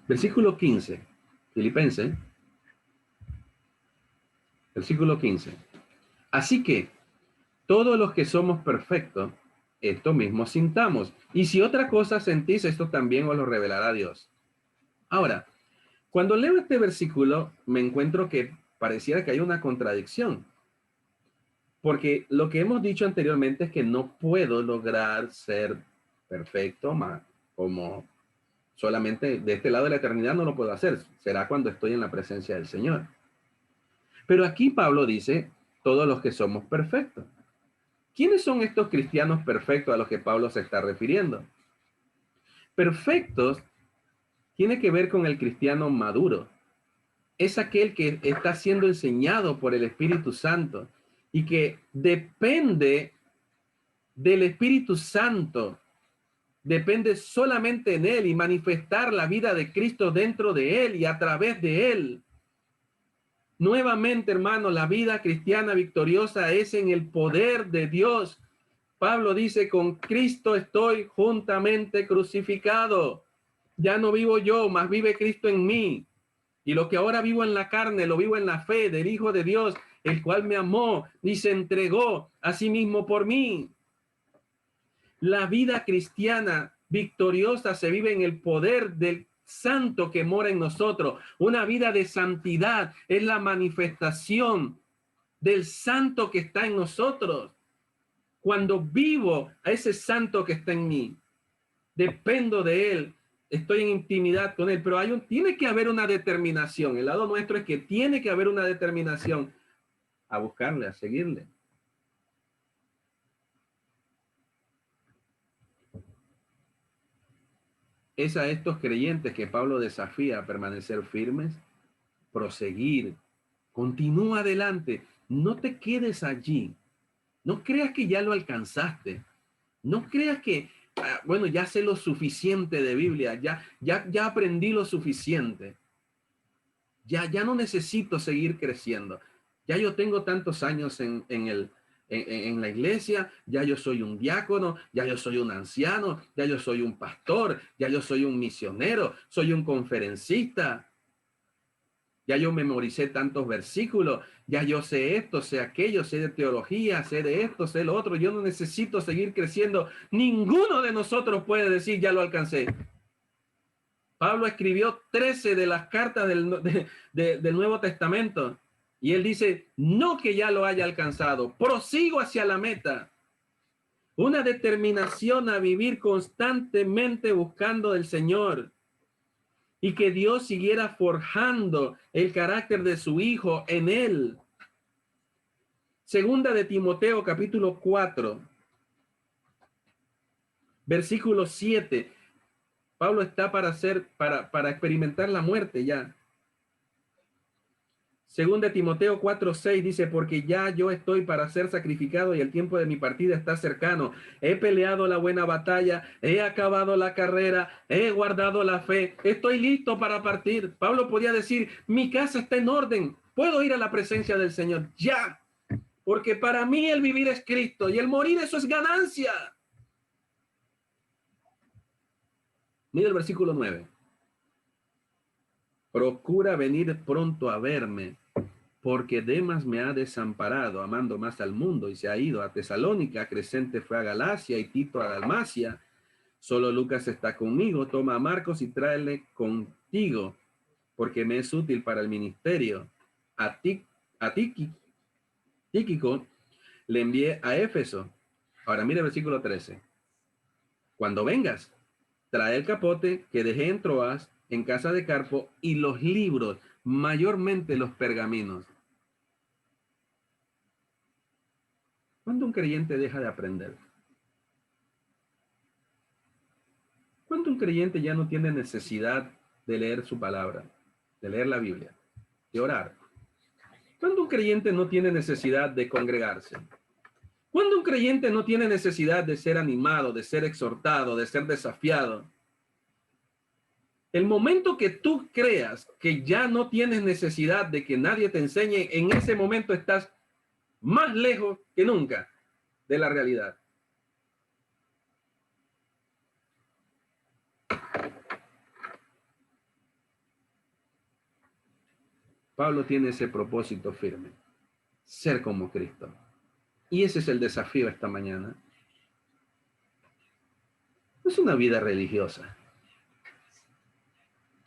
Versículo 15, Filipenses, versículo 15. Así que todos los que somos perfectos, esto mismo sintamos. Y si otra cosa sentís, esto también os lo revelará Dios. Ahora, cuando leo este versículo, me encuentro que pareciera que hay una contradicción. Porque lo que hemos dicho anteriormente es que no puedo lograr ser perfecto, como solamente de este lado de la eternidad no lo puedo hacer. Será cuando estoy en la presencia del Señor. Pero aquí Pablo dice, todos los que somos perfectos. ¿Quiénes son estos cristianos perfectos a los que Pablo se está refiriendo? Perfectos tiene que ver con el cristiano maduro. Es aquel que está siendo enseñado por el Espíritu Santo y que depende del Espíritu Santo, depende solamente en él y manifestar la vida de Cristo dentro de él y a través de él. Nuevamente, hermano, la vida cristiana victoriosa es en el poder de Dios. Pablo dice, con Cristo estoy juntamente crucificado. Ya no vivo yo, mas vive Cristo en mí. Y lo que ahora vivo en la carne, lo vivo en la fe del Hijo de Dios, el cual me amó y se entregó a sí mismo por mí. La vida cristiana victoriosa se vive en el poder del santo que mora en nosotros. Una vida de santidad es la manifestación del santo que está en nosotros. Cuando vivo a ese santo que está en mí, dependo de él, estoy en intimidad con él, pero tiene que haber una determinación. El lado nuestro es que tiene que haber una determinación a buscarle, a seguirle. Es a estos creyentes que Pablo desafía a permanecer firmes, proseguir, continúa adelante, no te quedes allí, no creas que ya lo alcanzaste, no creas que, bueno, ya sé lo suficiente de Biblia, ya aprendí lo suficiente, ya no necesito seguir creciendo, ya yo tengo tantos años en la iglesia, ya yo soy un diácono, ya yo soy un anciano, ya yo soy un pastor, ya yo soy un misionero, soy un conferencista, ya yo memoricé tantos versículos, ya yo sé esto, sé aquello, sé de teología, sé de esto, sé lo otro, yo no necesito seguir creciendo. Ninguno de nosotros puede decir, ya lo alcancé. Pablo escribió 13 de las cartas del Nuevo Testamento y él dice, no que ya lo haya alcanzado, prosigo hacia la meta. Una determinación a vivir constantemente buscando del Señor y que Dios siguiera forjando el carácter de su Hijo en él. Segunda de Timoteo, capítulo 4, versículo 7. Pablo está para experimentar la muerte ya. Segunda de Timoteo 4:6 dice, porque ya yo estoy para ser sacrificado y el tiempo de mi partida está cercano. He peleado la buena batalla, he acabado la carrera, he guardado la fe, estoy listo para partir. Pablo podía decir, mi casa está en orden, puedo ir a la presencia del Señor ya, porque para mí el vivir es Cristo y el morir eso es ganancia. Mira el versículo 9. Procura venir pronto a verme, porque Demas me ha desamparado, amando más al mundo, y se ha ido a Tesalónica. Crescente fue a Galacia y Tito a Dalmacia. Solo Lucas está conmigo. Toma a Marcos y tráele contigo, porque me es útil para el ministerio. A Tíquico le envié a Éfeso. Ahora mira el versículo 13. Cuando vengas, Trae el capote que dejé en Troas, en casa de Carpo, y los libros, mayormente los pergaminos. ¿Cuándo un creyente deja de aprender? ¿Cuándo un creyente ya no tiene necesidad de leer su palabra, de leer la Biblia, de orar? ¿Cuándo un creyente no tiene necesidad de congregarse? ¿Cuándo un creyente no tiene necesidad de ser animado, de ser exhortado, de ser desafiado? El momento que tú creas que ya no tienes necesidad de que nadie te enseñe, en ese momento estás más lejos que nunca de la realidad. Pablo tiene ese propósito firme, ser como Cristo. Y ese es el desafío esta mañana. No es una vida religiosa.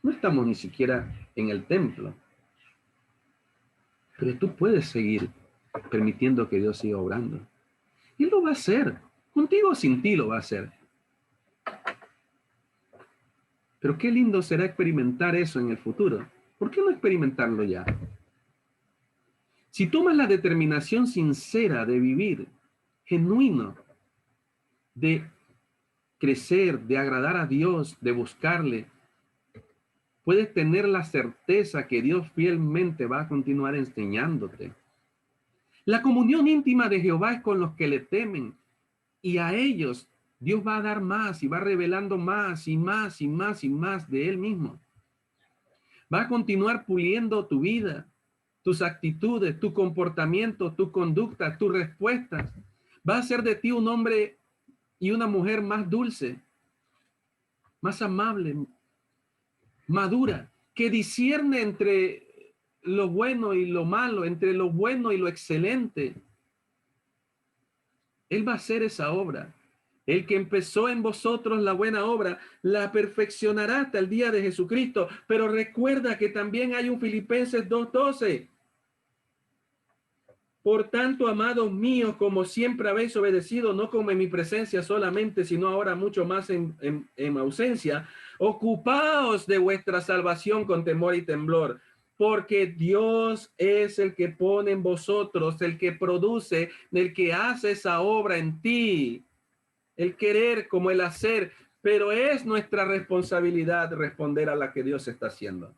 No estamos ni siquiera en el templo. Pero tú puedes seguir permitiendo que Dios siga obrando. Y Él lo va a hacer. Contigo o sin ti lo va a hacer. Pero qué lindo será experimentar eso en el futuro. ¿Por qué no experimentarlo ya? Si tomas la determinación sincera de vivir, genuino, de crecer, de agradar a Dios, de buscarle, puedes tener la certeza que Dios fielmente va a continuar enseñándote. La comunión íntima de Jehová es con los que le temen, y a ellos Dios va a dar más y va revelando más y más y más y más de Él mismo. Va a continuar puliendo tu vida, tus actitudes, tu comportamiento, tu conducta, tus respuestas. Va a hacer de ti un hombre y una mujer más dulce, más amable, madura, que discierne entre lo bueno y lo malo, entre lo bueno y lo excelente. Él va a hacer esa obra. El que empezó en vosotros la buena obra, la perfeccionará hasta el día de Jesucristo. Pero recuerda que también hay un Filipenses 2:12. Por tanto, amados míos, como siempre habéis obedecido, no como en mi presencia solamente, sino ahora mucho más en ausencia, ocupaos de vuestra salvación con temor y temblor, porque Dios es el que pone en vosotros, el que produce, el que hace esa obra en ti, el querer como el hacer, pero es nuestra responsabilidad responder a la que Dios está haciendo.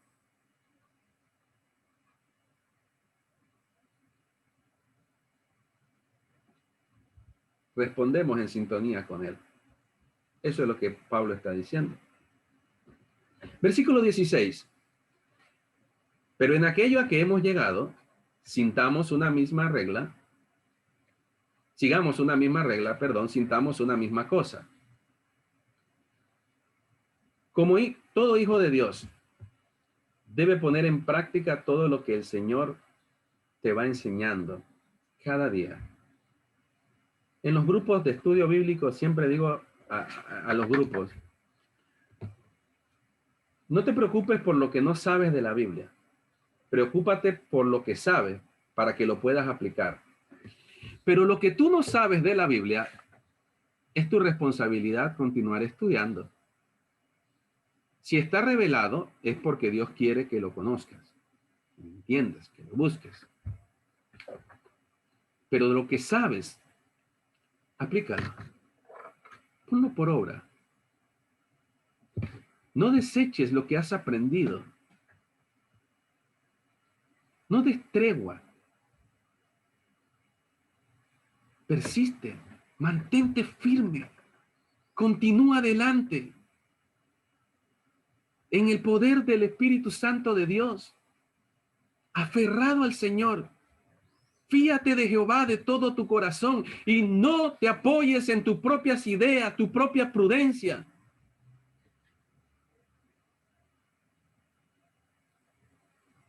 Respondemos en sintonía con Él. Eso es lo que Pablo está diciendo. Versículo 16. Pero en aquello a que hemos llegado, sintamos una misma regla, sigamos una misma regla, sintamos una misma cosa. Como todo hijo de Dios debe poner en práctica todo lo que el Señor te va enseñando cada día. En los grupos de estudio bíblico siempre digo a los grupos, no te preocupes por lo que no sabes de la Biblia. Preocúpate por lo que sabes para que lo puedas aplicar. Pero lo que tú no sabes de la Biblia, es tu responsabilidad continuar estudiando. Si está revelado, es porque Dios quiere que lo conozcas, que lo entiendas, que lo busques. Pero de lo que sabes, aplícalo. Ponlo por obra. No deseches lo que has aprendido. No des tregua. Persiste. Mantente firme. Continúa adelante. En el poder del Espíritu Santo de Dios. Aferrado al Señor. Fíate de Jehová de todo tu corazón y no te apoyes en tus propias ideas, tu propia prudencia.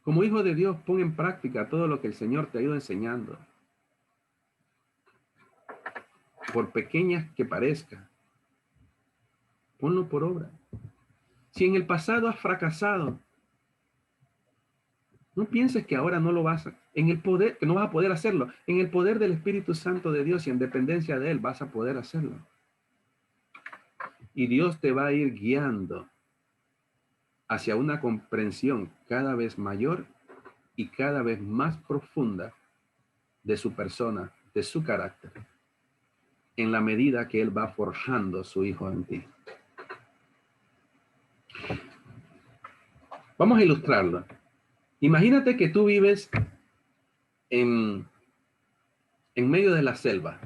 Como hijo de Dios, pon en práctica todo lo que el Señor te ha ido enseñando. Por pequeñas que parezca, ponlo por obra. Si en el pasado has fracasado, no pienses que ahora no lo vas a, en el poder, que no vas a poder hacerlo. En el poder del Espíritu Santo de Dios y en dependencia de Él vas a poder hacerlo. Y Dios te va a ir guiando hacia una comprensión cada vez mayor y cada vez más profunda de su persona, de su carácter, en la medida que Él va forjando su Hijo en ti. Vamos a ilustrarlo. Imagínate que tú vives en medio de la selva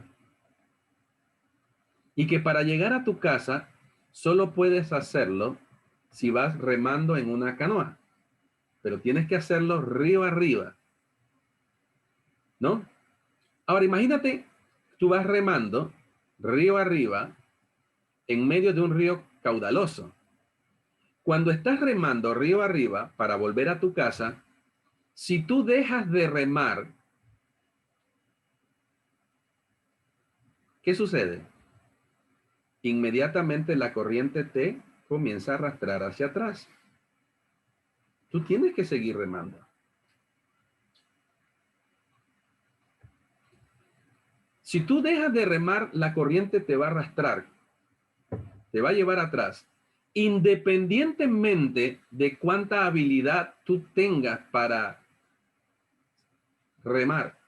y que para llegar a tu casa solo puedes hacerlo si vas remando en una canoa, pero tienes que hacerlo río arriba, ¿no? Ahora imagínate, tú vas remando río arriba en medio de un río caudaloso. Cuando estás remando río arriba para volver a tu casa, si tú dejas de remar, ¿qué sucede? Inmediatamente la corriente te comienza a arrastrar hacia atrás. Tú tienes que seguir remando. Si tú dejas de remar, la corriente te va a arrastrar, te va a llevar atrás, independientemente de cuánta habilidad tú tengas para remar,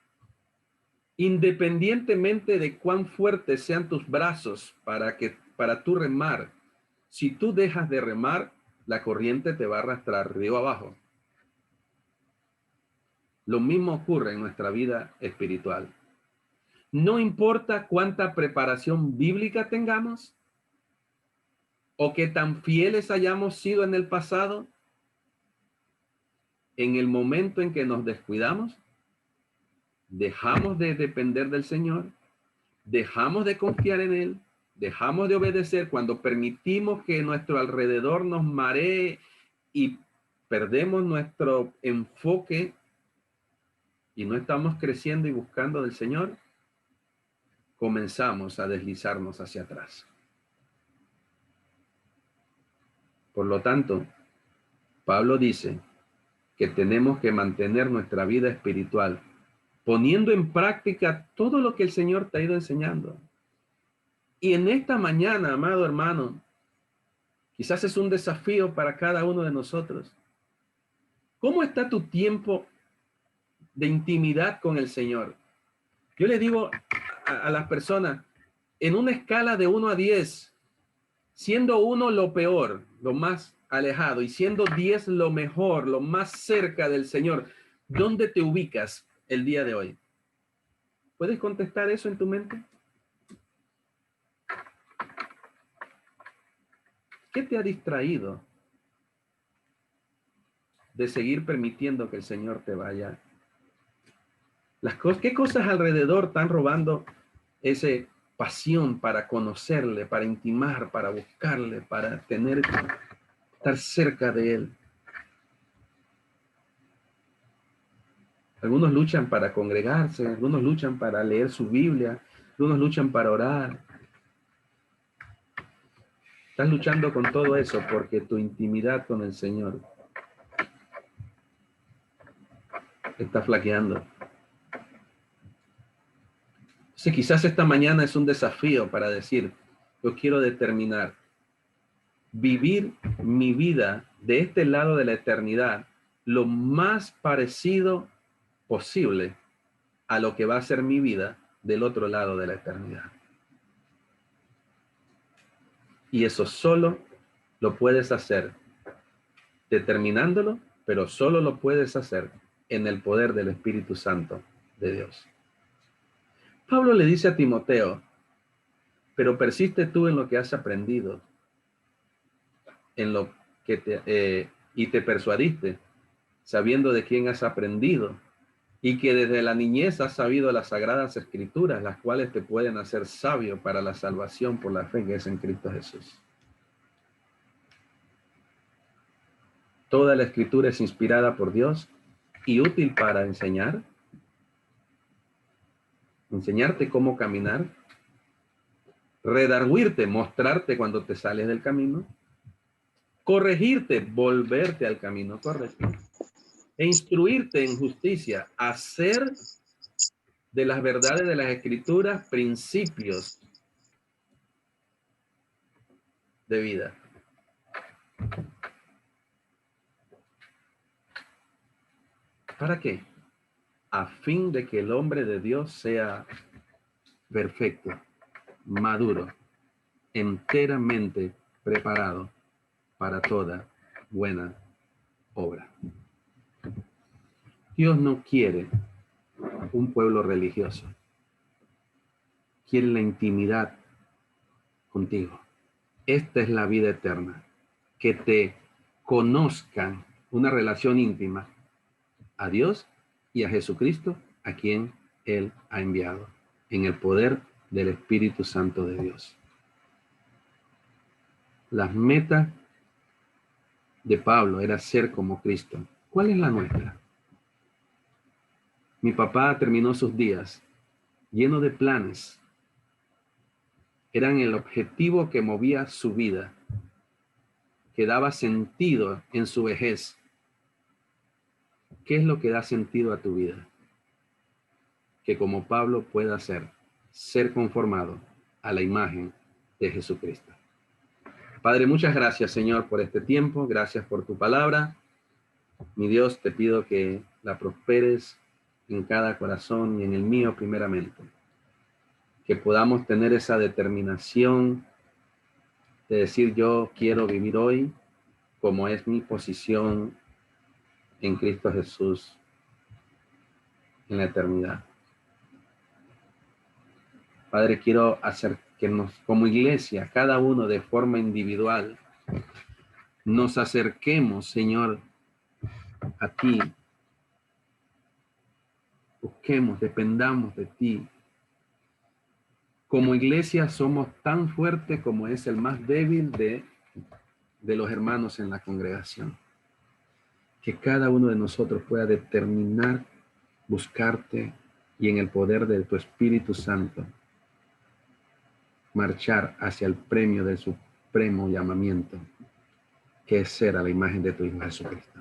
independientemente de cuán fuertes sean tus brazos para tú remar. Si tú dejas de remar, la corriente te va a arrastrar río abajo. Lo mismo ocurre en nuestra vida espiritual. No importa cuánta preparación bíblica tengamos o qué tan fieles hayamos sido en el pasado, en el momento en que nos descuidamos, dejamos de depender del Señor, dejamos de confiar en Él, dejamos de obedecer cuando permitimos que nuestro alrededor nos maree y perdemos nuestro enfoque y no estamos creciendo y buscando del Señor, comenzamos a deslizarnos hacia atrás. Por lo tanto, Pablo dice que tenemos que mantener nuestra vida espiritual poniendo en práctica todo lo que el Señor te ha ido enseñando. Y en esta mañana, amado hermano, quizás es un desafío para cada uno de nosotros. ¿Cómo está tu tiempo de intimidad con el Señor? Yo le digo a las personas, en una escala de 1 a 10, siendo 1 lo peor, lo más alejado, y siendo 10 lo mejor, lo más cerca del Señor, ¿dónde te ubicas el día de hoy? ¿Puedes contestar eso en tu mente? ¿Qué te ha distraído de seguir permitiendo que el Señor te vaya? ¿Qué cosas alrededor están robando esa pasión para conocerle, para intimar, para buscarle, para estar cerca de Él? Algunos luchan para congregarse, algunos luchan para leer su Biblia, algunos luchan para orar. Estás luchando con todo eso porque tu intimidad con el Señor está flaqueando. Entonces, quizás esta mañana es un desafío para decir, yo quiero determinar vivir mi vida de este lado de la eternidad lo más parecido posible a lo que va a ser mi vida del otro lado de la eternidad. Y eso solo lo puedes hacer determinándolo, pero solo lo puedes hacer en el poder del Espíritu Santo de Dios. Pablo le dice a Timoteo, pero persiste tú en lo que has aprendido, en lo que y te persuadiste, sabiendo de quién has aprendido, y que desde la niñez has sabido las sagradas escrituras, las cuales te pueden hacer sabio para la salvación por la fe que es en Cristo Jesús. Toda la escritura es inspirada por Dios y útil para enseñarte cómo caminar, redarguirte, mostrarte cuando te sales del camino, corregirte, volverte al camino correcto, e instruirte en justicia, hacer de las verdades de las escrituras principios de vida. ¿Para qué? A fin de que el hombre de Dios sea perfecto, maduro, enteramente preparado para toda buena obra. Dios no quiere un pueblo religioso. Quiere la intimidad contigo. Esta es la vida eterna. Que te conozcan, una relación íntima a Dios y a Jesucristo, a quien Él ha enviado, en el poder del Espíritu Santo de Dios. Las metas de Pablo era ser como Cristo. ¿Cuál es la nuestra? Mi papá terminó sus días lleno de planes. Eran el objetivo que movía su vida, que daba sentido en su vejez. ¿Qué es lo que da sentido a tu vida? Que como Pablo pueda ser conformado a la imagen de Jesucristo. Padre, muchas gracias, Señor, por este tiempo. Gracias por tu palabra. Mi Dios, te pido que la prosperes en cada corazón y en el mío primeramente. Que podamos tener esa determinación de decir yo quiero vivir hoy como es mi posición en Cristo Jesús en la eternidad. Padre, quiero hacer que como iglesia, cada uno de forma individual, nos acerquemos, Señor, a ti. Busquemos, dependamos de ti. Como iglesia somos tan fuertes como es el más débil de los hermanos en la congregación. Que cada uno de nosotros pueda determinar buscarte y en el poder de tu Espíritu Santo marchar hacia el premio del supremo llamamiento, que es ser a la imagen de tu Hijo Jesucristo.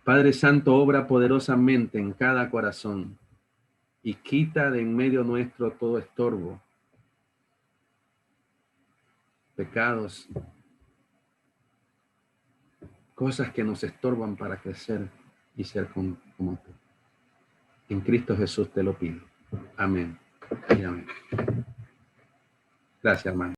Padre Santo, obra poderosamente en cada corazón y quita de en medio nuestro todo estorbo, pecados, cosas que nos estorban para crecer y ser como tú. En Cristo Jesús te lo pido. Amén y amén. Gracias, hermano.